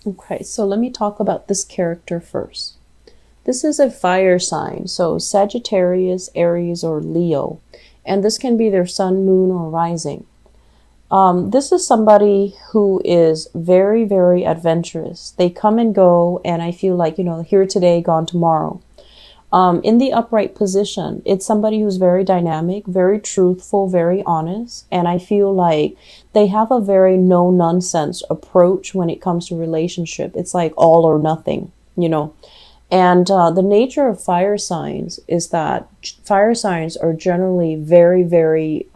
Okay, so let me talk about this character first. This is a fire sign, so Sagittarius, Aries, or Leo. And this can be their sun, moon, or rising. This is somebody who is very, very adventurous. They come and go, and I feel like, here today, gone tomorrow. In the upright position, it's somebody who's very dynamic, very truthful, very honest. And I feel like they have a very no nonsense approach when it comes to relationship. It's like all or nothing, And the nature of fire signs is that fire signs are generally very, very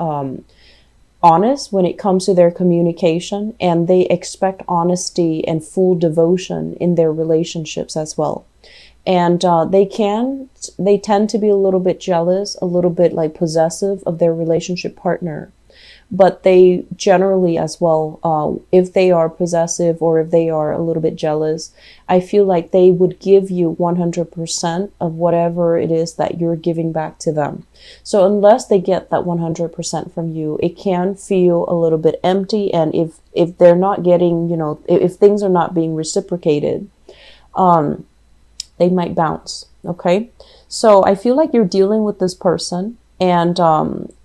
honest when it comes to their communication, and they expect honesty and full devotion in their relationships as well. And they tend to be a little bit jealous, a little bit like possessive of their relationship partner. But they generally as well, if they are possessive or if they are a little bit jealous, I feel like they would give you 100% of whatever it is that you're giving back to them. So unless they get that 100% from you, it can feel a little bit empty. And if they're not getting, if things are not being reciprocated, they might bounce. Okay. So I feel like you're dealing with this person, and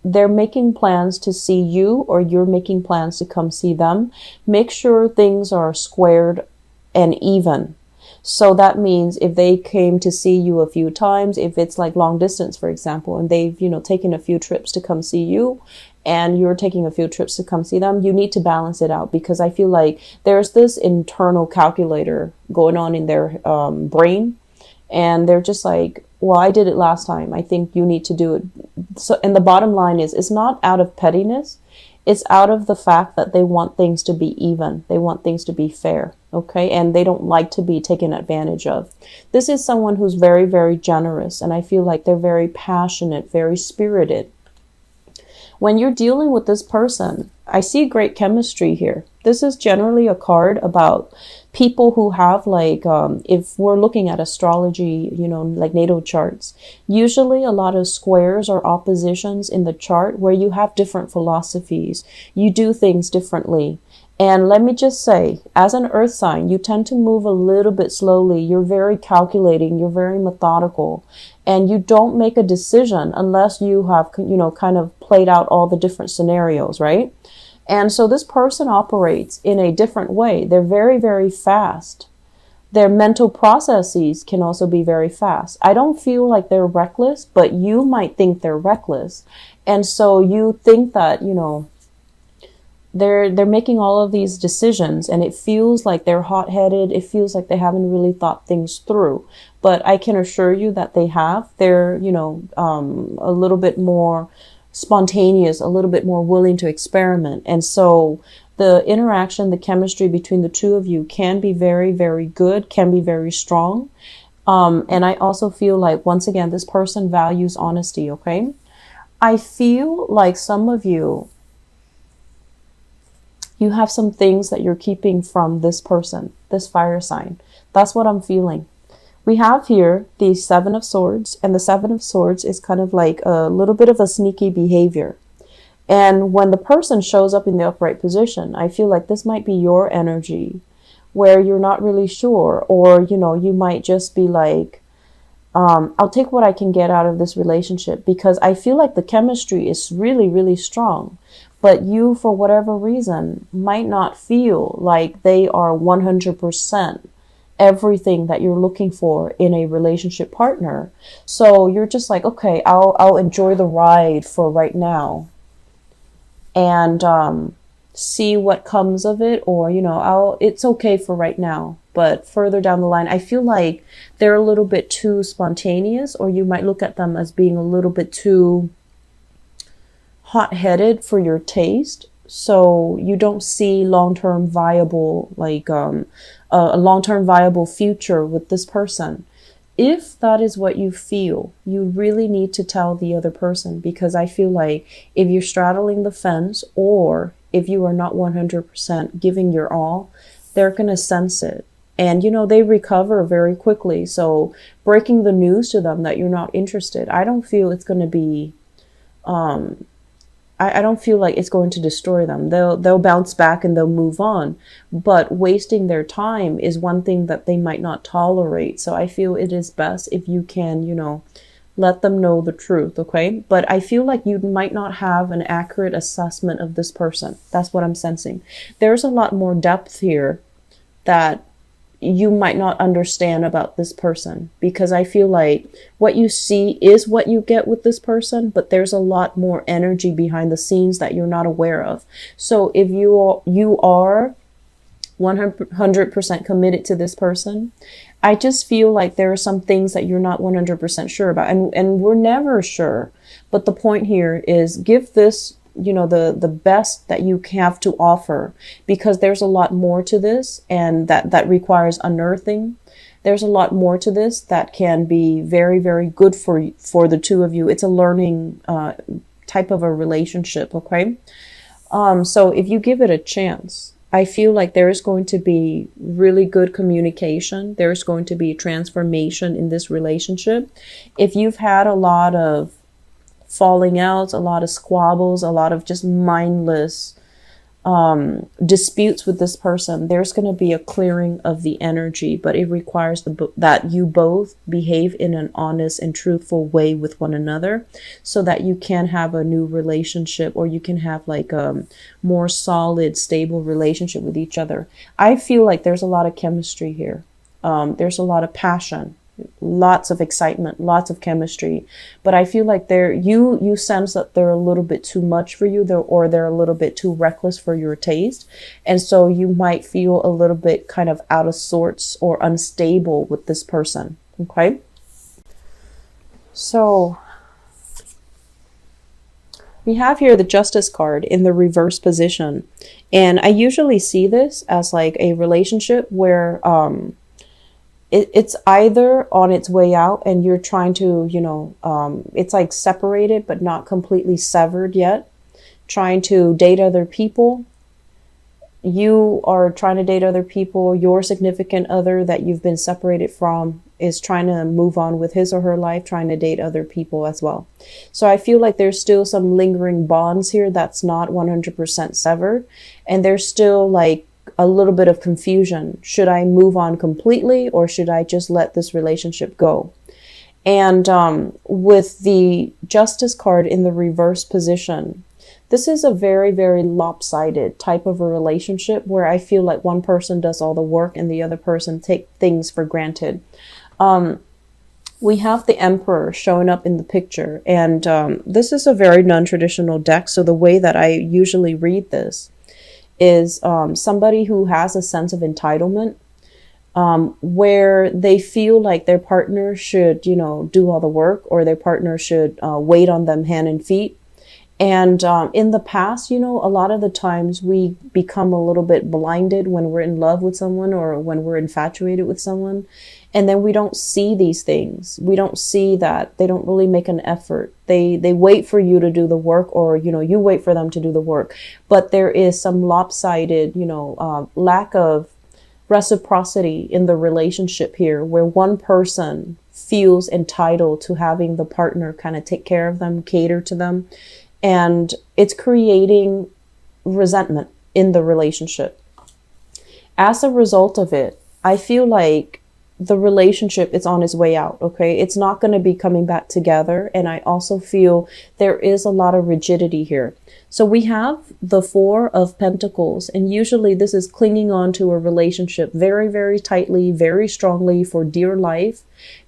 they're making plans to see you, or you're making plans to come see them. Make sure things are squared and even. So that means if they came to see you a few times, if it's like long distance, for example, and they've, taken a few trips to come see you, and you're taking a few trips to come see them, you need to balance it out, because I feel like there's this internal calculator going on in their brain. And they're just like, well, I did it last time, I think you need to do it. So, and the bottom line is, it's not out of pettiness. It's out of the fact that they want things to be even. They want things to be fair. Okay. And they don't like to be taken advantage of. This is someone who's very, very generous. And I feel like they're very passionate, very spirited. When you're dealing with this person, I see great chemistry here. This is generally a card about people who have like, if we're looking at astrology, like natal charts, usually a lot of squares or oppositions in the chart where you have different philosophies. You do things differently. And let me just say, as an earth sign, you tend to move a little bit slowly. You're very calculating. You're very methodical. And you don't make a decision unless you have, kind of played out all the different scenarios, right? And so this person operates in a different way. They're very, very fast. Their mental processes can also be very fast. I don't feel like they're reckless, but you might think they're reckless. And so you think that, they're making all of these decisions, and it feels like they're hot-headed. It feels like they haven't really thought things through. But I can assure you that they have. They're, a little bit more spontaneous, a little bit more willing to experiment. And so the interaction, the chemistry between the two of you can be very, very good, can be very strong. And I also feel like, once again, this person values honesty. Okay. I feel like some of you have some things that you're keeping from this person, this fire sign. That's what I'm feeling. We have here the Seven of Swords, and the Seven of Swords is kind of like a little bit of a sneaky behavior. And when the person shows up in the upright position, I feel like this might be your energy where you're not really sure, or, you might just be like, I'll take what I can get out of this relationship, because I feel like the chemistry is really, really strong. But you, for whatever reason, might not feel like they are 100% everything that you're looking for in a relationship partner. So you're just like, okay, I'll enjoy the ride for right now, and see what comes of it, or it's okay for right now. But further down the line, I feel like they're a little bit too spontaneous, or you might look at them as being a little bit too hot-headed for your taste. So you don't see long-term viable, like a long-term viable future with this person. If that is what you feel, you really need to tell the other person, because I feel like if you're straddling the fence, or if you are not 100% giving your all, they're going to sense it. And, they recover very quickly. So breaking the news to them that you're not interested, I don't feel it's going to be I don't feel like it's going to destroy them. They'll bounce back and they'll move on. But wasting their time is one thing that they might not tolerate. So I feel it is best if you can, you know, let them know the truth, okay? But I feel like you might not have an accurate assessment of this person. That's what I'm sensing. There's a lot more depth here that you might not understand about this person, because I feel like what you see is what you get with this person, but there's a lot more energy behind the scenes that you're not aware of. So if you are 100% committed to this person, I just feel like there are some things that you're not 100% sure about, and we're never sure. But the point here is give this, you know, the best that you have to offer, because there's a lot more to this, and that requires unearthing. There's a lot more to this that can be very, very good for the two of you. It's a learning type of a relationship, okay? So if you give it a chance, I feel like there is going to be really good communication. There's going to be transformation in this relationship. If you've had a lot of falling out, a lot of squabbles, a lot of just mindless disputes with this person, there's going to be a clearing of the energy, but it requires that you both behave in an honest and truthful way with one another, so that you can have a new relationship, or you can have like a more solid, stable relationship with each other. I feel like there's a lot of chemistry here. There's a lot of passion, lots of excitement, lots of chemistry, but I feel like you sense that they're a little bit too much for you, or they're a little bit too reckless for your taste, and so you might feel a little bit kind of out of sorts or unstable with this person, okay? So we have here the Justice card in the reverse position, and I usually see this as like a relationship where it's either on its way out and you're trying to, you know, it's like separated but not completely severed yet, trying to date other people. You are trying to date other people. Your significant other that you've been separated from is trying to move on with his or her life, trying to date other people as well. So I feel like there's still some lingering bonds here that's not 100% severed, and there's still like a little bit of confusion. Should I move on completely, or should I just let this relationship go? And with the Justice card in the reverse position, this is a very, very lopsided type of a relationship where I feel like one person does all the work and the other person take things for granted. We have the Emperor showing up in the picture, and this is a very non-traditional deck. So the way that I usually read this is somebody who has a sense of entitlement, where they feel like their partner should, you know, do all the work, or their partner should wait on them hand and feet. And in the past, you know, a lot of the times we become a little bit blinded when we're in love with someone, or when we're infatuated with someone. And then we don't see these things. We don't see that they don't really make an effort. They wait for you to do the work, or, you know, you wait for them to do the work. But there is some lopsided, you know, lack of reciprocity in the relationship here, where one person feels entitled to having the partner kind of take care of them, cater to them. And it's creating resentment in the relationship. As a result of it, I feel like the relationship is on its way out, okay? It's not going to be coming back together. And I also feel there is a lot of rigidity here. So we have the Four of Pentacles, and usually this is clinging on to a relationship very, very tightly, very strongly for dear life,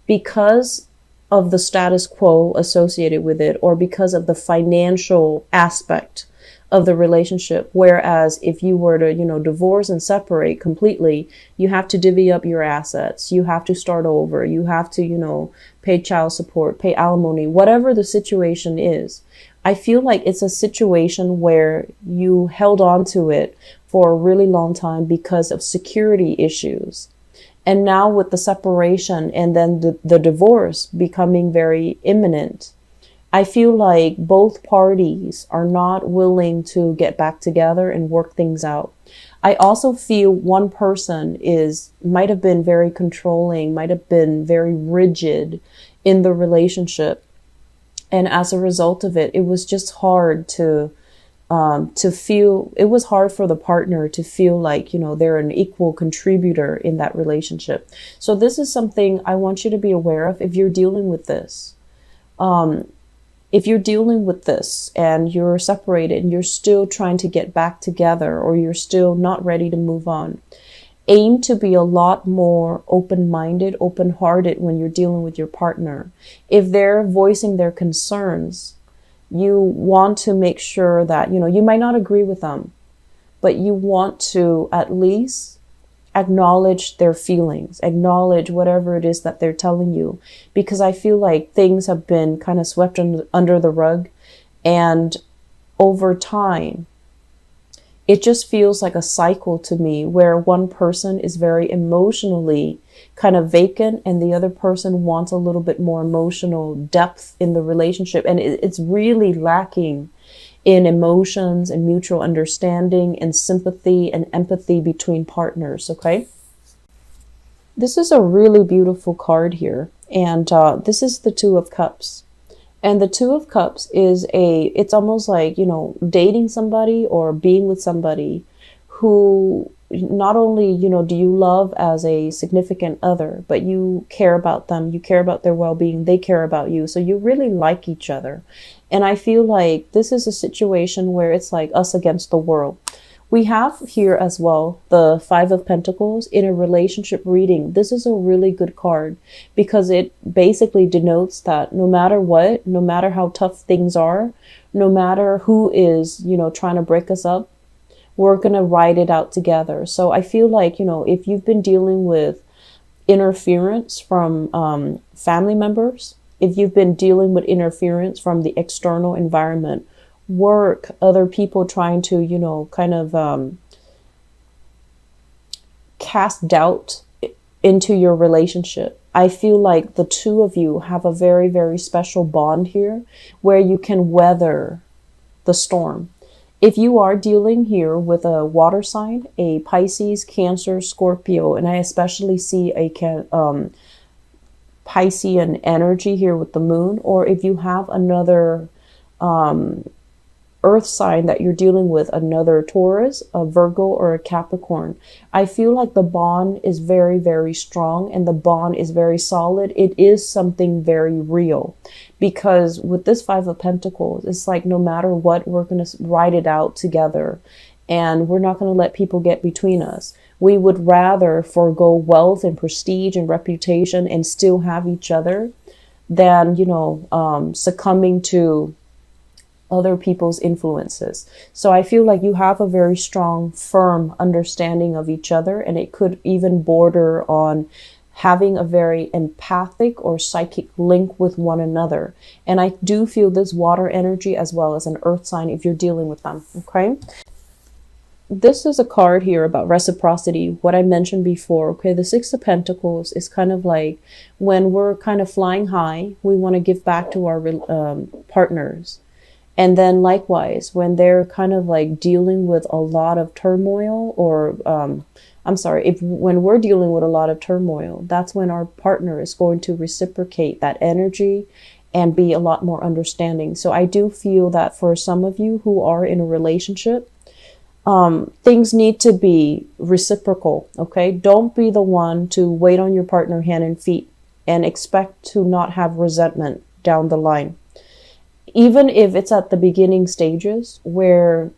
because of the status quo associated with it, or because of the financial aspect of the relationship. Whereas if you were to, you know, divorce and separate completely, you have to divvy up your assets. You have to start over. You have to, you know, pay child support, pay alimony, whatever the situation is. I feel like it's a situation where you held on to it for a really long time because of security issues. And now with the separation and then the divorce becoming very imminent, I feel like both parties are not willing to get back together and work things out. I also feel one person might have been very controlling, might have been very rigid in the relationship. And as a result of it, it was just hard to feel, it was hard for the partner to feel like, you know, they're an equal contributor in that relationship. So this is something I want you to be aware of if you're dealing with this. If you're dealing with this and you're separated and you're still trying to get back together, or you're still not ready to move on, aim to be a lot more open-minded, open-hearted when you're dealing with your partner. If they're voicing their concerns, you want to make sure that, you know, you might not agree with them, but you want to at least acknowledge their feelings, acknowledge whatever it is that they're telling you, because I feel like things have been kind of swept under the rug, and over time, it just feels like a cycle to me where one person is very emotionally kind of vacant and the other person wants a little bit more emotional depth in the relationship. And it's really lacking in emotions and mutual understanding and sympathy and empathy between partners, okay? This is a really beautiful card here. And this is the Two of Cups. And the Two of Cups is it's almost like, you know, dating somebody or being with somebody who not only, you know, do you love as a significant other, but you care about them, you care about their well-being, they care about you. So you really like each other. And I feel like this is a situation where it's like us against the world. We have here as well the Five of Pentacles in a relationship reading. This is a really good card because it basically denotes that no matter what, no matter how tough things are, no matter who is, you know, trying to break us up, we're going to ride it out together. So I feel like, you know, if you've been dealing with interference from family members, if you've been dealing with interference from the external environment, work, other people trying to, you know, kind of cast doubt into your relationship, I feel like the two of you have a very, very special bond here where you can weather the storm. If you are dealing here with a water sign, a Pisces, Cancer, Scorpio, and I especially see a Piscean energy here with the moon, or if you have another earth sign that you're dealing with, another Taurus, a Virgo, or a Capricorn, I feel like the bond is very, very strong and the bond is very solid. It is something very real, because with this Five of Pentacles, it's like no matter what, we're going to ride it out together and we're not going to let people get between us. We would rather forego wealth and prestige and reputation and still have each other than, you know, succumbing to other people's influences. So I feel like you have a very strong, firm understanding of each other, and it could even border on having a very empathic or psychic link with one another. And I do feel this water energy as well as an earth sign if you're dealing with them, okay? This is a card here about reciprocity, what I mentioned before, okay? The Six of Pentacles is kind of like when we're kind of flying high, we want to give back to our partners. And then likewise, when they're kind of like dealing with a lot of turmoil, or when we're dealing with a lot of turmoil, that's when our partner is going to reciprocate that energy and be a lot more understanding. So I do feel that for some of you who are in a relationship, things need to be reciprocal, okay? Don't be the one to wait on your partner hand and feet and expect to not have resentment down the line. Even if it's at the beginning stages where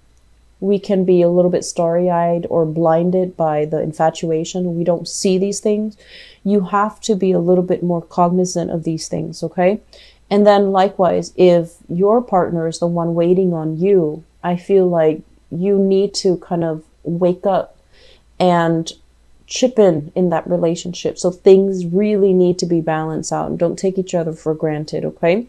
we can be a little bit starry-eyed or blinded by the infatuation, we don't see these things, you have to be a little bit more cognizant of these things, okay? And then likewise, if your partner is the one waiting on you, I feel like you need to kind of wake up and chip in that relationship. So things really need to be balanced out and don't take each other for granted, okay?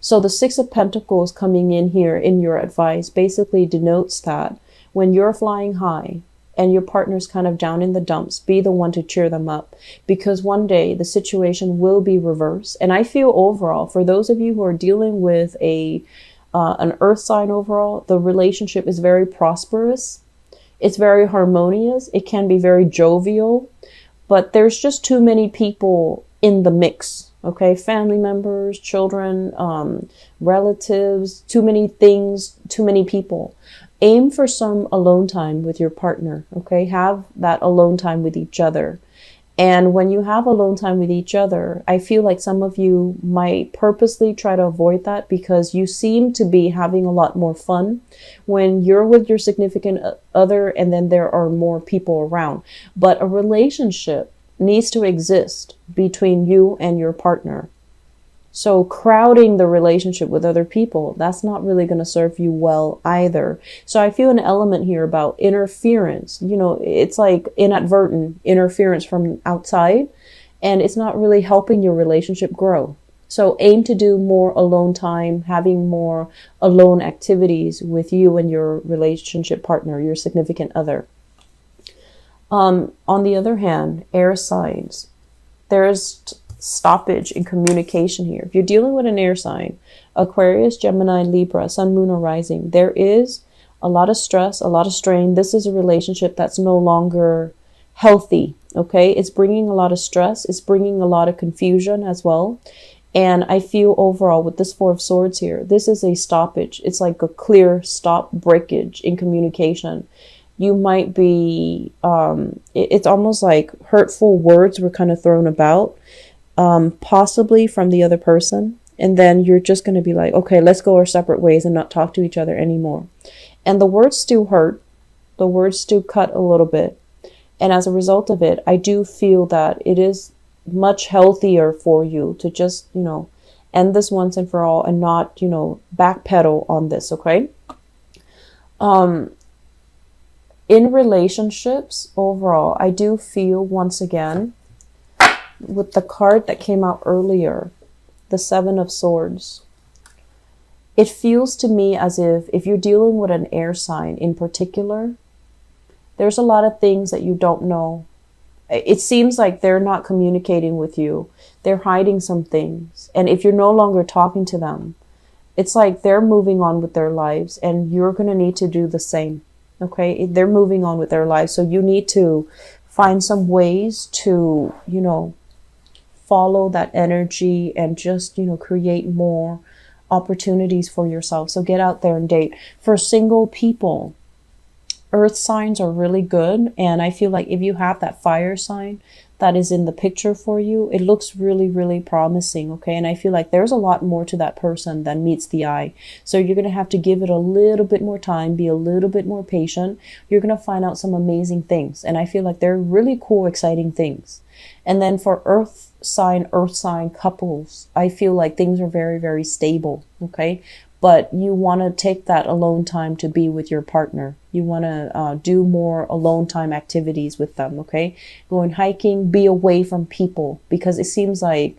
So the Six of Pentacles coming in here in your advice basically denotes that when you're flying high and your partner's kind of down in the dumps, be the one to cheer them up, because one day the situation will be reversed. And I feel overall, for those of you who are dealing with an earth sign overall, the relationship is very prosperous. It's very harmonious. It can be very jovial, but there's just too many people in the mix Okay, family members, children, relatives, too many things, too many people. Aim for some alone time with your partner. Okay, have that alone time with each other. And when you have alone time with each other, I feel like some of you might purposely try to avoid that because you seem to be having a lot more fun when you're with your significant other and then there are more people around. But a relationship needs to exist between you and your partner. So crowding the relationship with other people, that's not really going to serve you well either. So I feel an element here about interference. You know, it's like inadvertent interference from outside, and it's not really helping your relationship grow. So aim to do more alone time, having more alone activities with you and your relationship partner, your significant other. On the other hand, air signs, there's stoppage in communication here. If you're dealing with an air sign, Aquarius, Gemini, Libra, Sun, Moon, or Rising, there is a lot of stress, a lot of strain. This is a relationship that's no longer healthy. Okay, it's bringing a lot of stress. It's bringing a lot of confusion as well. And I feel overall with this Four of Swords here, this is a stoppage. It's like a clear stop breakage in communication. You might be, it's almost like hurtful words were kind of thrown about, possibly from the other person. And then you're just going to be like, okay, let's go our separate ways and not talk to each other anymore. And the words do hurt. The words do cut a little bit. And as a result of it, I do feel that it is much healthier for you to just, end this once and for all and not, backpedal on this. Okay. In relationships overall, I do feel once again with the card that came out earlier, the Seven of Swords, it feels to me as if you're dealing with an air sign in particular, there's a lot of things that you don't know. It seems like they're not communicating with you. They're hiding some things. And if you're no longer talking to them, it's like they're moving on with their lives and you're going to need to do the same. Okay, they're moving on with their lives. So you need to find some ways to, follow that energy and just, create more opportunities for yourself. So get out there and date. For single people, earth signs are really good. And I feel like if you have that fire sign that is in the picture for you, it looks really, really promising. Okay. And I feel like there's a lot more to that person than meets the eye. So you're going to have to give it a little bit more time, be a little bit more patient. You're going to find out some amazing things. And I feel like they're really cool, exciting things. And then for earth sign couples, I feel like things are very, very stable. Okay. But you want to take that alone time to be with your partner. You want to do more alone time activities with them, okay? Going hiking, be away from people because it seems like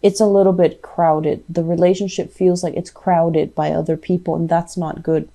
it's a little bit crowded. The relationship feels like it's crowded by other people and that's not good.